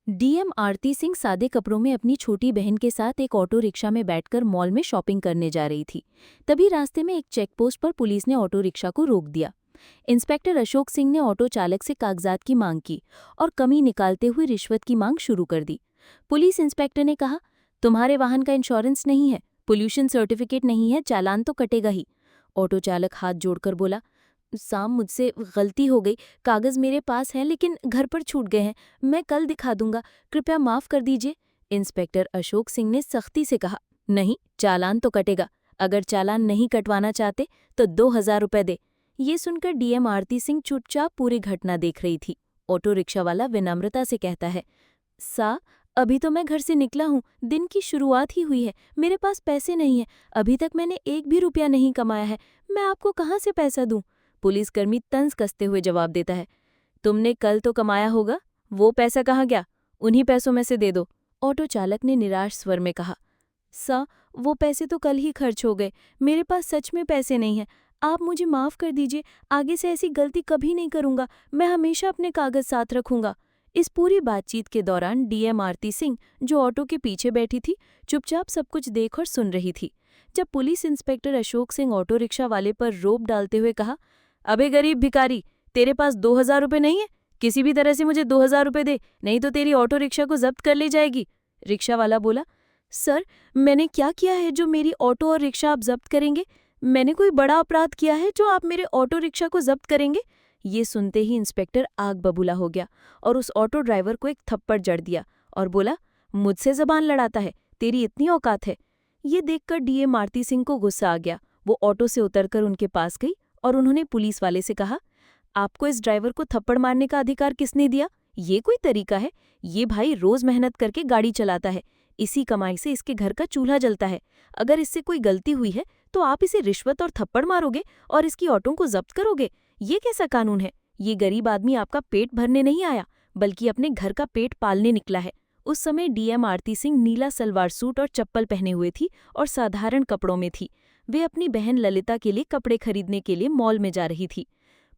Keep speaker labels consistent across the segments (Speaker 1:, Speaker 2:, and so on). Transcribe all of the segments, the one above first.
Speaker 1: DM आरती सिंह सादे कपड़ों में अपनी छोटी बहन के साथ एक ऑटो रिक्शा में बैठकर मॉल में शॉपिंग करने जा रही थी। तभी रास्ते में एक चेकपोस्ट पर पुलिस ने ऑटो रिक्शा को रोक दिया। इंस्पेक्टर अशोक सिंह ने ऑटो चालक से कागजात की मांग की और कमी निकालते हुए रिश्वत की मांग शुरू कर दी। पुलिस इंस्पेक्टर ने कहा, तुम्हारे वाहन का इंश्योरेंस नहीं है, पोल्यूशन सर्टिफिकेट नहीं है, चालान तो कटेगा ही। ऑटो चालक हाथ जोड़कर बोला, साम मुझसे गलती हो गई, कागज मेरे पास हैं लेकिन घर पर छूट गए हैं, मैं कल दिखा दूंगा, कृपया माफ कर दीजिए। इंस्पेक्टर अशोक सिंह ने सख्ती से कहा, नहीं, चालान तो कटेगा, अगर चालान नहीं कटवाना चाहते तो 2,000 रुपये दे। ये सुनकर डीएम आरती सिंह चुपचाप पूरी घटना देख रही थी। ऑटो रिक्शा वाला विनम्रता से कहता है, सा अभी तो मैं घर से निकला हूँ, दिन की शुरुआत ही हुई है, मेरे पास पैसे नहीं है, अभी तक मैंने एक भी रुपया नहीं कमाया है, मैं आपको कहाँ से पैसा दूँ। पुलिसकर्मी तंज कसते हुए जवाब देता है, तुमने कल तो कमाया होगा, वो पैसा कहाँ गया, उन्हीं पैसों में से दे दो। ऑटो चालक ने निराश स्वर में कहा, सा वो पैसे तो कल ही खर्च हो गए, मेरे पास सच में पैसे नहीं हैं, आप मुझे माफ़ कर दीजिए, आगे से ऐसी गलती कभी नहीं करूँगा, मैं हमेशा अपने कागज साथ रखूँगा। इस पूरी बातचीत के दौरान डीएम आरती सिंह, जो ऑटो के पीछे बैठी थी, चुपचाप सब कुछ देख और सुन रही थी। जब police inspector Ashok Singh auto rickshaw वाले पर रोब डालते हुए कहा, अबे गरीब भिखारी, तेरे पास 2,000 रुपये नहीं है, किसी भी तरह से मुझे 2,000 रुपये दे, नहीं तो तेरी ऑटो रिक्शा को जब्त कर ले जाएगी। रिक्शा वाला बोला, सर, मैंने क्या किया है जो मेरी ऑटो और रिक्शा आप जब्त करेंगे? मैंने कोई बड़ा अपराध किया है जो आप मेरे ऑटो रिक्शा को जब्त करेंगे? ये सुनते ही इंस्पेक्टर आग बबूला हो गया और उस ऑटो ड्राइवर को एक थप्पड़ जड़ दिया और बोला, मुझसे जबान लड़ाता है, तेरी इतनी औकात है? ये देखकर डीएम आरती सिंह को गुस्सा आ गया। वो ऑटो से उतरकर उनके पास गई और उन्होंने पुलिस वाले से कहा, आपको इस ड्राइवर को थप्पड़ मारने का अधिकार किसने दिया? ये कोई तरीका है? ये भाई रोज मेहनत करके गाड़ी चलाता है, इसी कमाई से इसके घर का चूल्हा जलता है। अगर इससे कोई गलती हुई है तो आप इसे रिश्वत और थप्पड़ मारोगे और इसकी ऑटो को जब्त करोगे? ये कैसा कानून है? ये गरीब आदमी आपका पेट भरने नहीं आया, बल्कि अपने घर का पेट पालने निकला है। उस समय डीएम आरती सिंह नीला सलवार सूट और चप्पल पहने हुए थी और साधारण कपड़ों में थी। वे अपनी बहन ललिता के लिए कपड़े खरीदने के लिए मॉल में जा रही थी।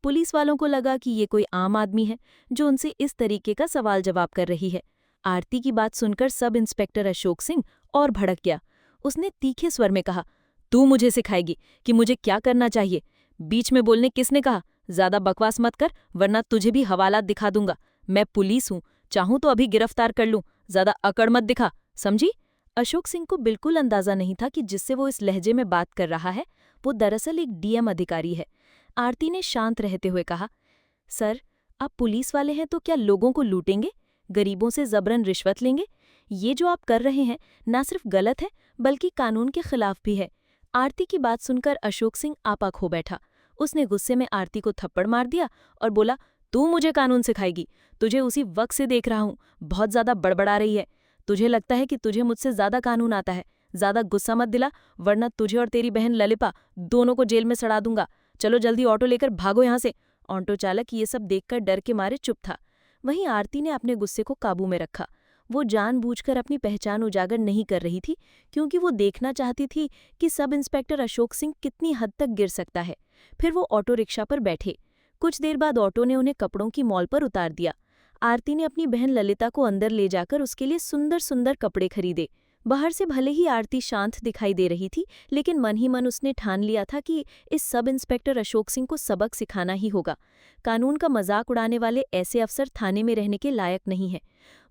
Speaker 1: पुलिस वालों को लगा कि ये कोई आम आदमी है जो उनसे इस तरीके का सवाल जवाब कर रही है। आरती की बात सुनकर सब इंस्पेक्टर अशोक सिंह और भड़क गया। उसने तीखे स्वर में कहा, तू मुझे सिखाएगी कि मुझे क्या करना चाहिए? बीच में बोलने किसने कहा? ज्यादा बकवास मत कर, वरना तुझे भी हवालात दिखा दूंगा। मैं पुलिस हूँ, चाहूं तो अभी गिरफ्तार कर लूं, ज्यादा अकड़ मत दिखा, समझी? अशोक सिंह को बिल्कुल अंदाजा नहीं था कि जिससे वो इस लहजे में बात कर रहा है वो दरअसल एक डीएम अधिकारी है। आरती ने शांत रहते हुए कहा, सर, आप पुलिस वाले हैं तो क्या लोगों को लूटेंगे, गरीबों से जबरन रिश्वत लेंगे? ये जो आप कर रहे हैं ना सिर्फ गलत है बल्कि कानून के खिलाफ भी है। आरती की बात सुनकर अशोक सिंह आपा खो बैठा। उसने गुस्से में आरती को थप्पड़ मार दिया और बोला, तू मुझे कानून सिखाएगी? तुझे उसी वक्त से देख रहा हूँ, बहुत ज्यादा बड़बड़ा रही है। तुझे लगता है कि तुझे मुझसे ज्यादा कानून आता है? ज्यादा गुस्सा मत दिला, वरना तुझे और तेरी बहन ललिपा दोनों को जेल में सड़ा दूंगा। चलो जल्दी ऑटो लेकर भागो यहाँ से। ऑटो चालक ये सब देखकर डर के मारे चुप था। वहीं आरती ने अपने गुस्से को काबू में रखा। वो जानबूझकर अपनी पहचान उजागर नहीं कर रही थी, क्योंकि वो देखना चाहती थी कि सब इंस्पेक्टर अशोक सिंह कितनी हद तक गिर सकता है। फिर वो ऑटो रिक्शा पर बैठे। कुछ देर बाद ऑटो ने उन्हें कपड़ों की मॉल पर उतार दिया। आरती ने अपनी बहन ललिता को अंदर ले जाकर उसके लिए सुंदर सुंदर कपड़े खरीदे। बाहर से भले ही आरती शांत दिखाई दे रही थी, लेकिन मन ही मन उसने ठान लिया था कि इस सब इंस्पेक्टर अशोक सिंह को सबक सिखाना ही होगा। कानून का मजाक उड़ाने वाले ऐसे अफसर थाने में रहने के लायक नहीं है।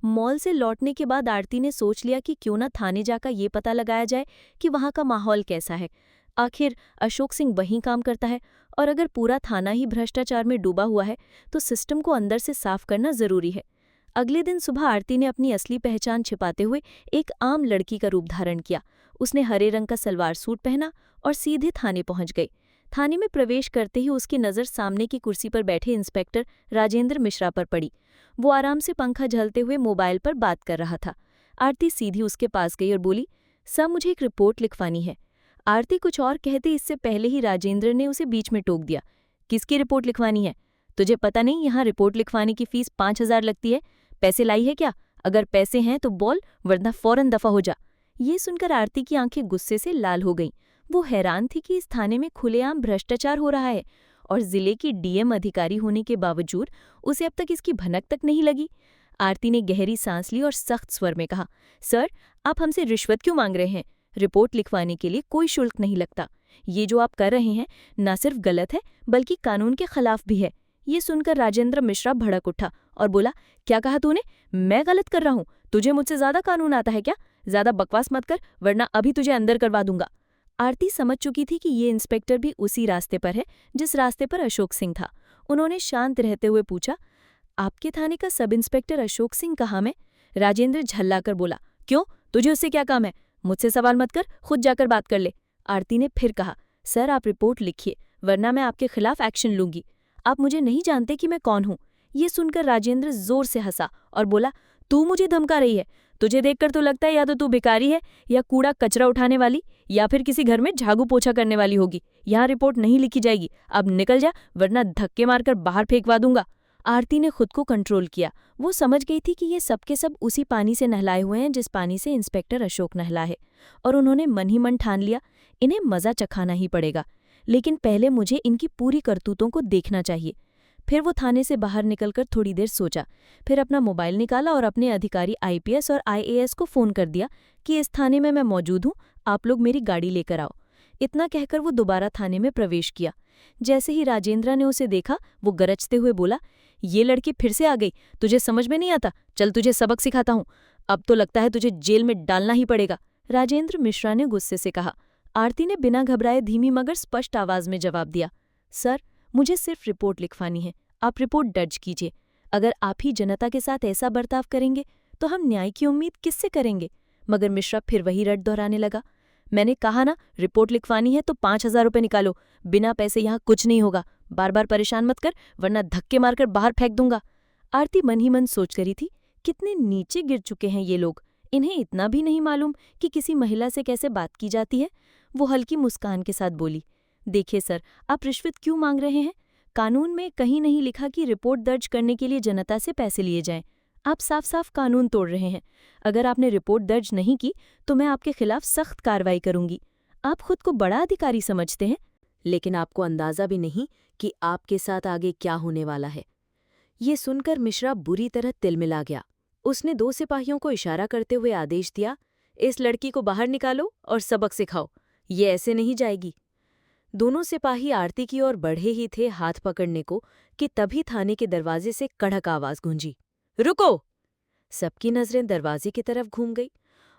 Speaker 1: मॉल से लौटने के बाद आरती ने सोच लिया कि क्यों न थाने जाकर ये पता लगाया जाए कि वहाँ का माहौल कैसा है। आखिर अशोक सिंह वहीं काम करता है, और अगर पूरा थाना ही भ्रष्टाचार में डूबा हुआ है तो सिस्टम को अंदर से साफ करना जरूरी है। अगले दिन सुबह आरती ने अपनी असली पहचान छिपाते हुए एक आम लड़की का रूप धारण किया। उसने हरे रंग का सलवार सूट पहना और सीधे थाने पहुंच गई। थाने में प्रवेश करते ही उसकी नज़र सामने की कुर्सी पर बैठे इंस्पेक्टर राजेंद्र मिश्रा पर पड़ी। वो आराम से पंखा झलते हुए मोबाइल पर बात कर रहा था। आरती सीधी उसके पास गई और बोली, सर, मुझे एक रिपोर्ट लिखवानी है। आरती कुछ और कहते इससे पहले ही राजेंद्र ने उसे बीच में टोक दिया। किसकी रिपोर्ट लिखवानी है? तुझे पता नहीं यहाँ रिपोर्ट लिखवाने की फीस 5,000 लगती है? पैसे लाई है क्या? अगर पैसे हैं तो बोल, वरना फौरन दफा हो जा। ये सुनकर आरती की आंखें गुस्से से लाल हो गईं। वो हैरान थी कि इस थाने में खुलेआम भ्रष्टाचार हो रहा है और जिले की डीएम अधिकारी होने के बावजूद उसे अब तक इसकी भनक तक नहीं लगी। आरती ने गहरी सांस ली और सख्त स्वर में कहा, सर, आप हमसे रिश्वत क्यों मांग रहे हैं? रिपोर्ट लिखवाने के लिए कोई शुल्क नहीं लगता। ये जो आप कर रहे हैं न सिर्फ गलत है बल्कि कानून के खिलाफ भी है। ये सुनकर राजेंद्र मिश्रा भड़क उठा और बोला, क्या कहा तूने? मैं गलत कर रहा हूँ? तुझे मुझसे ज्यादा कानून आता है क्या? ज्यादा बकवास मत कर, वरना अभी तुझे अंदर करवा दूंगा। आरती समझ चुकी थी कि ये इंस्पेक्टर भी उसी रास्ते पर है जिस रास्ते पर अशोक सिंह था। उन्होंने शांत रहते हुए पूछा, आपके थाने का सब इंस्पेक्टर अशोक सिंह कहाँ में? राजेंद्र झल्लाकर बोला, क्यों, तुझे उससे क्या काम है? मुझसे सवाल मत कर, खुद जाकर बात कर ले। आरती ने फिर कहा, सर, आप रिपोर्ट लिखिए, वरना मैं आपके खिलाफ एक्शन लूंगी। आप मुझे नहीं जानते कि मैं कौन हूं। ये सुनकर राजेंद्र जोर से हंसा और बोला, तू मुझे धमका रही है? तुझे देखकर तो लगता है या तो तू भिखारी है, या कूड़ा कचरा उठाने वाली, या फिर किसी घर में झाड़ू पोछा करने वाली होगी। यहाँ रिपोर्ट नहीं लिखी जाएगी। अब निकल जा, वरना धक्के मारकर बाहर फेंकवा दूंगा। आरती ने खुद को कंट्रोल किया। वो समझ गई थी कि ये सब के सब उसी पानी से नहलाए हुए हैं जिस पानी से इंस्पेक्टर अशोक नहला है, और उन्होंने मन ही मन ठान लिया, इन्हें मजा चखाना ही पड़ेगा, लेकिन पहले मुझे इनकी पूरी करतूतों को देखना चाहिए। फिर वो थाने से बाहर निकलकर थोड़ी देर सोचा, फिर अपना मोबाइल निकाला और अपने अधिकारी आईपीएस और आईएएस को फ़ोन कर दिया कि इस थाने में मैं मौजूद हूँ, आप लोग मेरी गाड़ी लेकर आओ। इतना कहकर वो दोबारा थाने में प्रवेश किया। जैसे ही राजेंद्र ने उसे देखा, वो गरजते हुए बोला, ये लड़की फिर से आ गई, तुझे समझ में नहीं आता? चल तुझे सबक सिखाता हूँ। अब तो लगता है तुझे जेल में डालना ही पड़ेगा, राजेंद्र मिश्रा ने गुस्से से कहा। आरती ने बिना घबराए धीमी मगर स्पष्ट आवाज में जवाब दिया, सर, मुझे सिर्फ रिपोर्ट लिखवानी है, आप रिपोर्ट दर्ज कीजिए। अगर आप ही जनता के साथ ऐसा बर्ताव करेंगे तो हम न्याय की उम्मीद किससे करेंगे? मगर मिश्रा फिर वही रट दोहराने लगा, मैंने कहा ना, रिपोर्ट लिखवानी है तो 5,000 रुपये निकालो, बिना पैसे यहाँ कुछ नहीं होगा। बार बार परेशान मत कर, वरना धक्के मारकर बाहर फेंक दूंगा। आरती मन ही मन सोच करी थी, कितने नीचे गिर चुके हैं ये लोग, इन्हें इतना भी नहीं मालूम कि किसी महिला से कैसे बात की जाती है। वो हल्की मुस्कान के साथ बोली, देखिए सर, आप रिश्वत क्यों मांग रहे हैं? कानून में कहीं नहीं लिखा कि रिपोर्ट दर्ज करने के लिए जनता से पैसे लिए जाएं। आप साफ साफ कानून तोड़ रहे हैं। अगर आपने रिपोर्ट दर्ज नहीं की तो मैं आपके खिलाफ सख्त कार्रवाई करूंगी। आप खुद को बड़ा अधिकारी समझते हैं, लेकिन आपको अंदाजा भी नहीं कि आपके साथ आगे क्या होने वाला है। ये सुनकर मिश्रा बुरी तरह तिलमिला गया। उसने 2 सिपाहियों को इशारा करते हुए आदेश दिया, इस लड़की को बाहर निकालो और सबक सिखाओ, ये ऐसे नहीं जाएगी। दोनों सिपाही आरती की ओर बढ़े ही थे हाथ पकड़ने को कि तभी थाने के दरवाजे से कड़क आवाज गूंजी, रुको! सबकी नजरें दरवाजे की तरफ घूम गई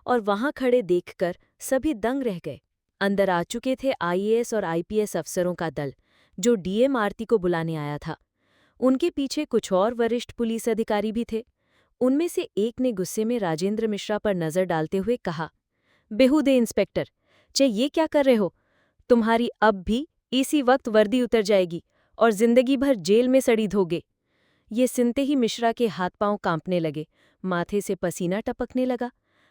Speaker 1: और वहां खड़े देखकर सभी दंग रह गए। अंदर आ चुके थे आईएएस और आईपीएस अफसरों का दल, जो डीएम आरती को बुलाने आया था। उनके पीछे कुछ और वरिष्ठ पुलिस अधिकारी भी थे। उनमें से एक ने गुस्से में राजेंद्र मिश्रा पर नजर डालते हुए कहा, बेहूदे इंस्पेक्टर, चे ये क्या कर रहे हो? तुम्हारी अब भी इसी वक्त वर्दी उतर जाएगी और जिंदगी भर जेल में सड़ी धोगे। ये सुनते ही मिश्रा के हाथ पांव कांपने लगे, माथे से पसीना टपकने लगा।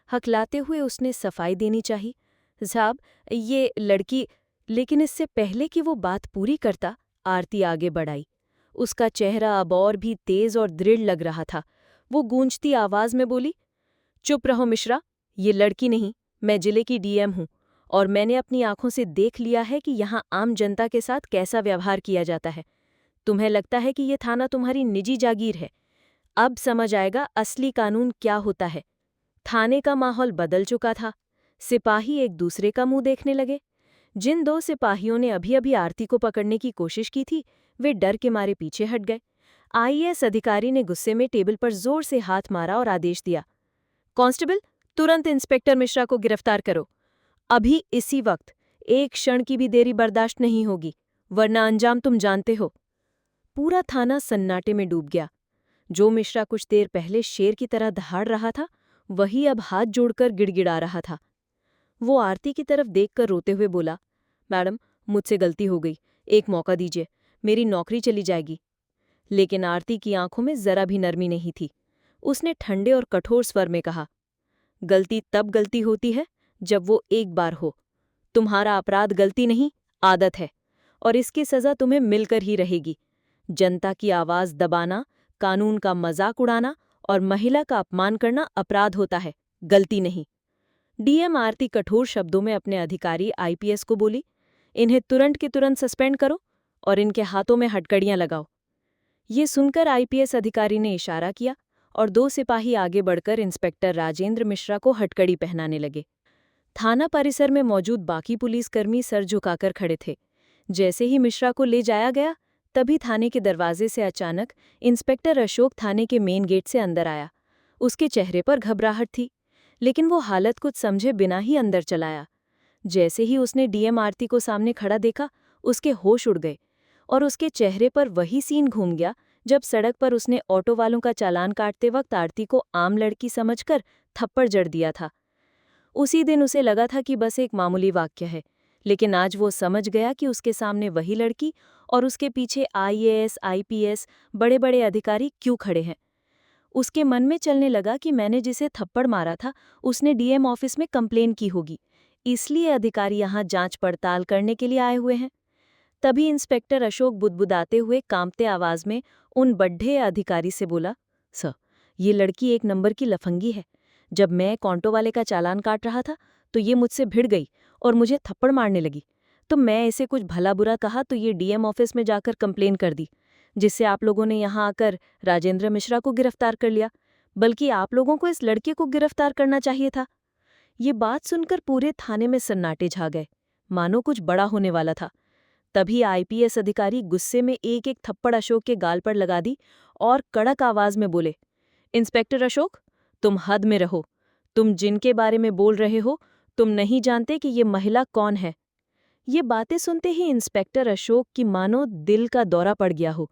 Speaker 1: हकलाते हुए उसने सफाई देनी चाहिए, साहब, ये लड़की। लेकिन इससे पहले कि वो बात पूरी करता, आरती आगे बढ़ाई। उसका चेहरा अब और भी तेज और दृढ़ लग रहा था। वो गूंजती आवाज में बोली, चुप रहो मिश्रा, ये लड़की नहीं, मैं जिले की डीएम हूँ और मैंने अपनी आंखों से देख लिया है कि यहाँ आम जनता के साथ कैसा व्यवहार किया जाता है। तुम्हें लगता है कि ये थाना तुम्हारी निजी जागीर है। अब समझ आएगा असली कानून क्या होता है। थाने का माहौल बदल चुका था। सिपाही एक दूसरे का मुंह देखने लगे। जिन 2 सिपाहियों ने अभी अभी आरती को पकड़ने की कोशिश की थी, वे डर के मारे पीछे हट गए। आईएएस अधिकारी ने गुस्से में टेबल पर जोर से हाथ मारा और आदेश दिया, कांस्टेबल, तुरंत इंस्पेक्टर मिश्रा को गिरफ्तार करो। अभी इसी वक्त, एक क्षण की भी देरी बर्दाश्त नहीं होगी, वरना अंजाम तुम जानते हो। पूरा थाना सन्नाटे में डूब गया। जो मिश्रा कुछ देर पहले शेर की तरह दहाड़ रहा था, वही अब हाथ जोड़कर गिड़गिड़ा रहा था। वो आरती की तरफ देखकर रोते हुए बोला, मैडम, मुझसे गलती हो गई, एक मौका दीजिए, मेरी नौकरी चली जाएगी। लेकिन आरती की आंखों में जरा भी नरमी नहीं थी। उसने ठंडे और कठोर स्वर में कहा, गलती तब गलती होती है जब वो एक बार हो। तुम्हारा अपराध गलती नहीं, आदत है, और इसकी सजा तुम्हें मिलकर ही रहेगी। जनता की आवाज दबाना, कानून का मजाक उड़ाना और महिला का अपमान करना अपराध होता है, गलती नहीं। डीएम आरती कठोर शब्दों में अपने अधिकारी आईपीएस को बोली, इन्हें तुरंत के तुरंत सस्पेंड करो और इनके हाथों में हथकड़ियां लगाओ। ये सुनकर आईपीएस अधिकारी ने इशारा किया और 2 सिपाही आगे बढ़कर इंस्पेक्टर राजेंद्र मिश्रा को हथकड़ी पहनाने लगे। थाना परिसर में मौजूद बाकी पुलिसकर्मी सर झुकाकर खड़े थे। जैसे ही मिश्रा को ले जाया गया, तभी थाने के दरवाजे से अचानक इंस्पेक्टर अशोक थाने के मेन गेट से अंदर आया। उसके चेहरे पर घबराहट थी, लेकिन वो हालत कुछ समझे बिना ही अंदर चलाया। जैसे ही उसने डीएम आरती को सामने खड़ा देखा, उसके होश उड़ गए और उसके चेहरे पर वही सीन घूम गया जब सड़क पर उसने ऑटो वालों का चालान काटते वक्त आरती को आम लड़की समझकर थप्पड़ जड़ दिया था। उसी दिन उसे लगा था कि बस एक मामूली वाक्य है, लेकिन आज वो समझ गया कि उसके सामने वही लड़की और उसके पीछे आईएएस, आईपीएस, बड़े बड़े अधिकारी क्यों खड़े हैं। उसके मन में चलने लगा कि मैंने जिसे थप्पड़ मारा था उसने डीएम ऑफिस में कंप्लेन की होगी, इसलिए अधिकारी यहाँ जांच पड़ताल करने के लिए आए हुए हैं। तभी इंस्पेक्टर अशोक बुदबुदाते हुए कांपते आवाज में उन बड्ढे अधिकारी से बोला, सर, ये लड़की एक नंबर की लफंगी है। जब मैं ऑटो वाले का चालान काट रहा था तो ये मुझसे भिड़ गई और मुझे थप्पड़ मारने लगी। तो मैं इसे कुछ भला बुरा कहा तो ये डीएम ऑफिस में जाकर कंप्लेन कर दी, जिससे आप लोगों ने यहाँ आकर राजेंद्र मिश्रा को गिरफ्तार कर लिया। बल्कि आप लोगों को इस लड़के को गिरफ्तार करना चाहिए था। ये बात सुनकर पूरे थाने में सन्नाटे छा गए, मानो कुछ बड़ा होने वाला था। तभी आईपीएस अधिकारी गुस्से में एक एक थप्पड़ अशोक के गाल पर लगा दी और कड़क आवाज में बोले, इंस्पेक्टर अशोक, तुम हद में रहो। तुम जिनके बारे में बोल रहे हो, तुम नहीं जानते कि ये महिला कौन है। ये बातें सुनते ही इंस्पेक्टर अशोक की मानो दिल का दौरा पड़ गया हो।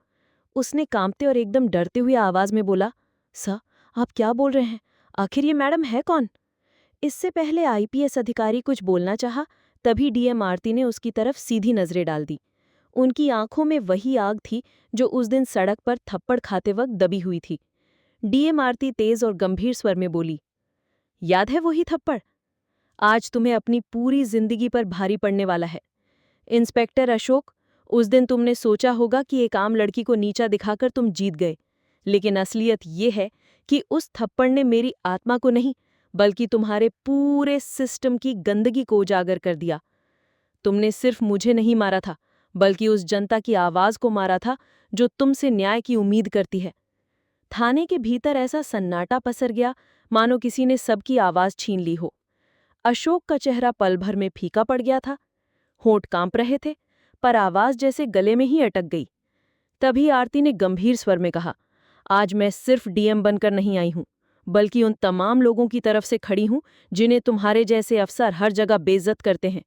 Speaker 1: उसने कांपते और एकदम डरते हुए आवाज में बोला, सर, आप क्या बोल रहे हैं? आखिर ये मैडम है कौन? इससे पहले आईपीएस अधिकारी कुछ बोलना चाहा, तभी डीएम आरती ने उसकी तरफ सीधी नजरें डाल दी। उनकी आंखों में वही आग थी जो उस दिन सड़क पर थप्पड़ खाते वक्त दबी हुई थी। डीएम आरती तेज और गंभीर स्वर में बोली, याद है वही थप्पड़? आज तुम्हें अपनी पूरी जिंदगी पर भारी पड़ने वाला है। इंस्पेक्टर अशोक, उस दिन तुमने सोचा होगा कि एक आम लड़की को नीचा दिखाकर तुम जीत गए, लेकिन असलियत ये है कि उस थप्पड़ ने मेरी आत्मा को नहीं, बल्कि तुम्हारे पूरे सिस्टम की गंदगी को उजागर कर दिया। तुमने सिर्फ मुझे नहीं मारा था, बल्कि उस जनता की आवाज को मारा था जो तुमसे न्याय की उम्मीद करती है। थाने के भीतर ऐसा सन्नाटा पसर गया मानो किसी ने सबकी आवाज छीन ली हो। अशोक का चेहरा पल भर में फीका पड़ गया था। होंठ कांप रहे थे, पर आवाज जैसे गले में ही अटक गई। तभी आरती ने गंभीर स्वर में कहा, आज मैं सिर्फ डीएम बनकर नहीं आई हूं, बल्कि उन तमाम लोगों की तरफ से खड़ी हूं जिन्हें तुम्हारे जैसे अफसर हर जगह बेइज्जत करते हैं,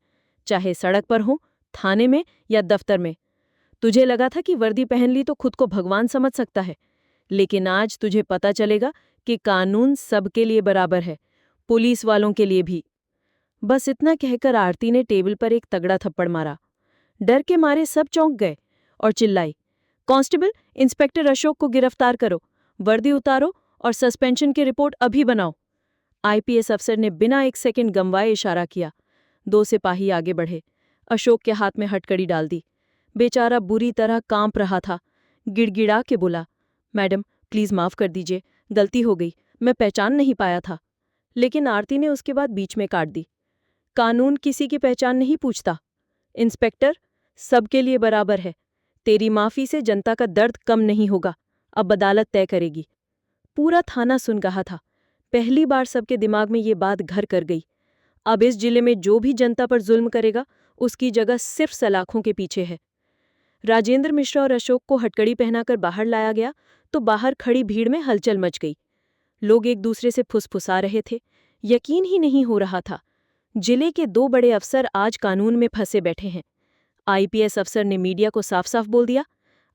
Speaker 1: चाहे सड़क पर हो, थाने में या दफ्तर में। तुझे लगा था कि वर्दी पहन ली तो खुद को भगवान समझ सकता है, लेकिन आज तुझे पता चलेगा कि कानून सबके लिए बराबर है, पुलिस वालों के लिए भी। बस इतना कहकर आरती ने टेबल पर एक तगड़ा थप्पड़ मारा। डर के मारे सब चौंक गए और चिल्लाई, कांस्टेबल, इंस्पेक्टर अशोक को गिरफ्तार करो, वर्दी उतारो और सस्पेंशन की रिपोर्ट अभी बनाओ। आईपीएस अफसर ने बिना एक सेकंड गंवाए इशारा किया। 2 सिपाही आगे बढ़े, अशोक के हाथ में हथकड़ी डाल दी। बेचारा बुरी तरह कांप रहा था। गिड़गिड़ा के बोला, मैडम, प्लीज माफ कर दीजिए, गलती हो गई, मैं पहचान नहीं पाया था। लेकिन आरती ने उसके बाद बीच में काट दी, कानून किसी की पहचान नहीं पूछता। इंस्पेक्टर, सबके लिए बराबर है। तेरी माफी से जनता का दर्द कम नहीं होगा, अब अदालत तय करेगी। पूरा थाना सुन रहा था। पहली बार सबके दिमाग में ये बात घर कर गई। अब इस जिले में जो भी जनता पर जुल्म करेगा, उसकी जगह सिर्फ सलाखों के पीछे है। राजेंद्र मिश्रा और अशोक को हथकड़ी पहनाकर बाहर लाया गया तो बाहर खड़ी भीड़ में हलचल मच गई। लोग एक दूसरे से फुसफुसा रहे थे। यकीन ही नहीं हो रहा था, जिले के 2 बड़े अफसर आज कानून में फंसे बैठे हैं। आईपीएस अफसर ने मीडिया को साफ साफ बोल दिया,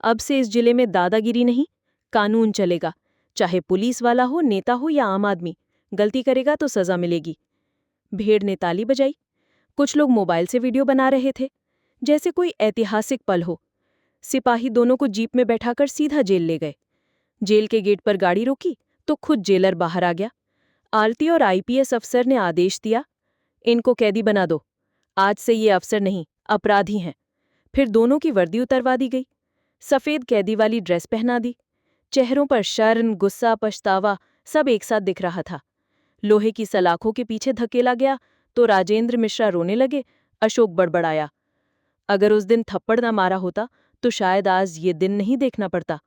Speaker 1: अब से इस जिले में दादागिरी नहीं, कानून चलेगा। चाहे पुलिस वाला हो, नेता हो या आम आदमी, गलती करेगा तो सजा मिलेगी। भीड़ ने ताली बजाई। कुछ लोग मोबाइल से वीडियो बना रहे थे, जैसे कोई ऐतिहासिक पल हो। सिपाही दोनों को जीप में बैठाकर सीधा जेल ले गए। जेल के गेट पर गाड़ी रोकी तो खुद जेलर बाहर आ गया। आरती और आईपीएस अफसर ने आदेश दिया, इनको कैदी बना दो, आज से ये अफसर नहीं, अपराधी हैं। फिर दोनों की वर्दी उतरवा दी गई, सफेद कैदी वाली ड्रेस पहना दी। चेहरों पर शर्म, गुस्सा, पछतावा सब एक साथ दिख रहा था। लोहे की सलाखों के पीछे धकेला गया तो राजेंद्र मिश्रा रोने लगे। अशोक बड़बड़ाया, अगर उस दिन थप्पड़ न मारा होता तो शायद आज ये दिन नहीं देखना पड़ता।